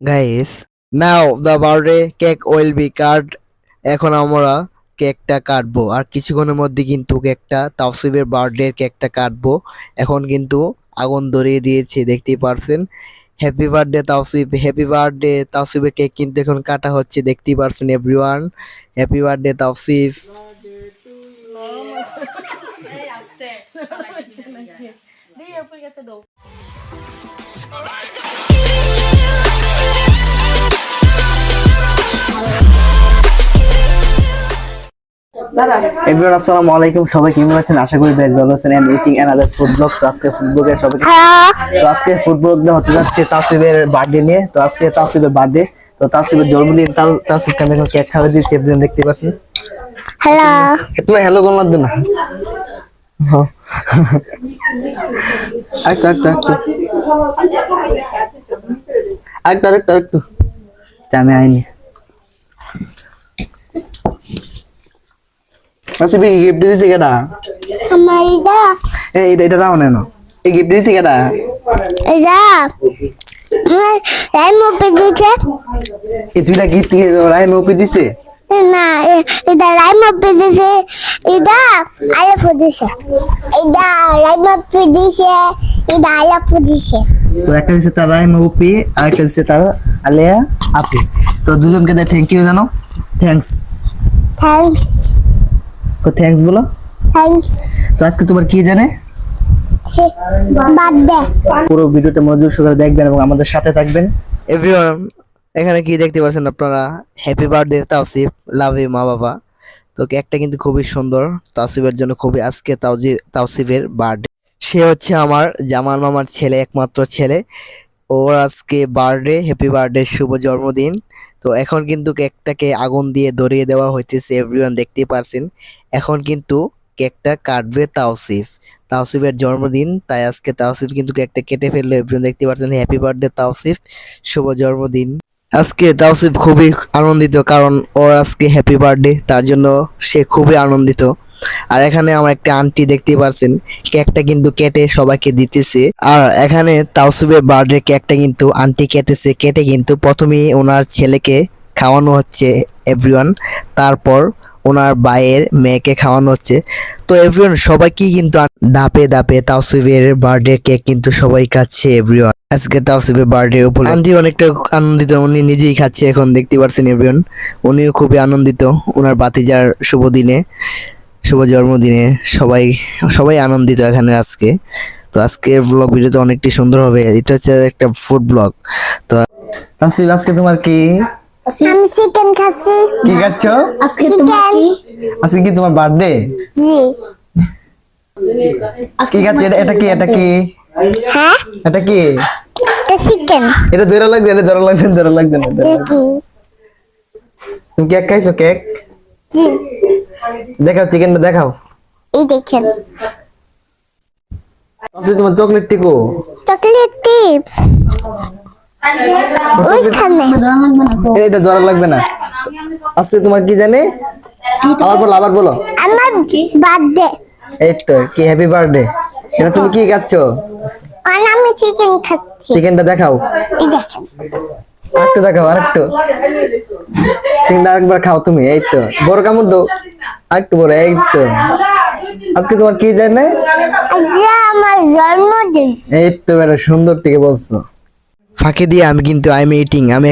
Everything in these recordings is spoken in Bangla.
Guys, now the birthday cake will be cut. এখন আমরা কেকটা কাটবো আর কিছুক্ষণের মধ্যে কিন্তু কেকটা তাওসিফের বার্থডে কেকটা কাটবো। এখন কিন্তু আগুন ধরিয়ে দিয়েছে দেখতেই পারছেন। Happy birthday Taosif, happy birthday তাওসিফের কেক কিন্তু এখন কাটা হচ্ছে দেখতেই পারছেন এভরিওয়ান। Happy birthday Tawsif. এই আস্তে দিয়ে উপরে গেছে দাও। এভরিওয়ান আসসালামু আলাইকুম, সবাই কেমন আছেন? আশা করি বেশ ভালো আছেন। And watching another food blog. তো আজকে ফুড ব্লগে সবাইকে ফুড ব্লগ হতে যাচ্ছে তাওসিফের বার্থডে নিয়ে। তো আজকে তাওসিফের বার্থডে, তো তাওসিফের জন্মদিন। তাওসিফকে আমি এখন কেক খাওয়া দিচ্ছি, আপনারা দেখতে পাচ্ছেন। হ্যালো, তুমি হ্যালো কোন লাগবে না। হ্যাঁ একটা একটা একটা একটা একটা একটু আমি আইনি। তাওসিফ গিফট দিয়েছে কেডা? আমার এটা এটা রাও না, এই গিফট দিয়েছে কেডা? এটা রাই মুপি দিছে এই দুইটা গিফট রাই মুপি দিছে না, এটা রাই মুপি দিছে, এটা আলাপু দিছে, এটা রাই মুপি দিছে, এটা আলাপু দিছে। তো একটা দিছে তার রাই মুপি আর একটা দিছে তার আলিয়া আপি। তো দুজনকে দে থ্যাংক ইউ জানো। থ্যাঙ্কস থ্যাঙ্কস তো থ্যাঙ্কস বলো। থ্যাঙ্কস তো আজকে তোমার কি জানে? বার্থডে। পুরো ভিডিওটা মনোযোগ সহকারে দেখবেন এবং আমাদের সাথে থাকবেন। এভরিওয়ান, এখানে কি দেখতে পাচ্ছেন আপনারা? Happy birthday Tausif, love you মা বাবা। তো কেকটা কিন্তু খুবই সুন্দর তাওসিফের জন্য, খুবই আজকে তাওসিফের বার্থডে। সে হচ্ছে আমার জামাল মামার ছেলে, একমাত্র ছেলে। ওর আজকে বার্থডে, হ্যাপি বার্থডে, শুভ জন্মদিন। তো এখন কিন্তু কেকটাকে আগুন দিয়ে ধরিয়ে দেওয়া হইতেছে, এভরিওয়ান দেখতেই পারছেন। এখন কিন্তু কেকটা কাটবে তাওসিফ, তাওসিফের জন্মদিন, তাই আজকে তাওসিফ কিন্তু কেকটা কেটে ফেললো, এভরিওয়ান দেখতে পারছেন। হ্যাপি বার্থডে তাওসিফ, শুভ জন্মদিন। আজকে তাওসিফ খুবই আনন্দিত, কারণ ওর আজকে হ্যাপি বার্থডে, তার জন্য সে খুবই আনন্দিত। আর এখানে আমার একটা আন্টি দেখতে পাচ্ছেন, কেকটা কিন্তু কেটে সবাইকে দিতেছে। আর এখানে তাওসিফের বার্থডে কেকটা কিন্তু আন্টি কেটেছে, কেটে কিন্তু প্রথমেই ওনার ছেলেকে খাওয়ানো হচ্ছে এভরিওয়ান, তারপর ওনার ভাইয়ের মেয়েকে খাওয়ানো হচ্ছে। তো এভরিওয়ান সবাইকে কিন্তু ধাপে ধাপে তাওসিফের বার্থডে কেক কিন্তু সবাই খাচ্ছে এভরিওয়ান। আজকে তাওসিফের বার্থডে উপর আন্টি অনেকটা আনন্দিত, উনি নিজেই খাচ্ছে এখন দেখতে পাচ্ছেন এভরিওয়ান। উনিও খুবই আনন্দিত ওনার ভাতিজার শুভ দিনে, শুভ জন্মদিনে। সবাই সবাই আনন্দিত এখানে আজকে। তো আজকের ব্লগ ভিডিওটা অনেকটি সুন্দর হবে, এটা হচ্ছে একটা ফুড ব্লগ। তো তাসিফ, আজকে তোমার কি? আমি চিকেন খাচ্ছি। কি খাচ্ছ আজকে তোমার কি? আজকে কি তোমার বার্থডে? জি। কি খাচ্ছ? এটা কি? এটা কি? হ্যাঁ, এটা কি? এটা চিকেন। এটা ধরে লাগবে, এটা ধরে লাগবে, ধরে লাগবে না। এটা কি? তুমি কেক খাইছো? কেক জি। দেখাও, চিকেনটা দেখাও। এই দেখেন তাসিফ, তোমার চকলেট টিকো। চকলেট টিপ ওইখানে। এটা ধরা লাগবে না। আজকে তোমার কি জানে? আবার বলো, আবার বলো। আমার বার্থডে। এই তো কি, হ্যাপি বার্থডে। এটা তুমি কি খাচ্ছো? আর আমি চিকেন খাচ্ছি। চিকেনটা দেখাও, এই দেখেন। আরেকটু দেখাও, আরেকটু। চিকেনটা আরেকবার খাও তুমি। এই তো বড় কামড় দাও, আরেকটু বড়। এই তো আজকে তোমার কি জানে? আজকে আমার জন্মদিন। এই তো বেটা সুন্দর থেকে বলছো। ফাঁকে দিয়ে আমি কিন্তু আমি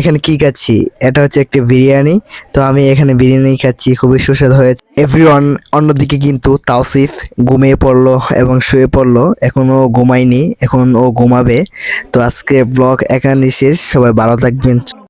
এখানে কি খাচ্ছি? এটা হচ্ছে একটা বিরিয়ানি। তো আমি এখানে বিরিয়ানি খাচ্ছি, খুবই সুস্বাদু হয়েছে এভরিওয়ান। অন্যদিকে কিন্তু তাওসিফ ঘুমিয়ে পড়লো এবং শুয়ে পড়লো, এখনো ঘুমায়নি, এখন ও ঘুমাবে। তো আজকে ব্লগ এখানে শেষ, সবাই ভালো থাকবেন।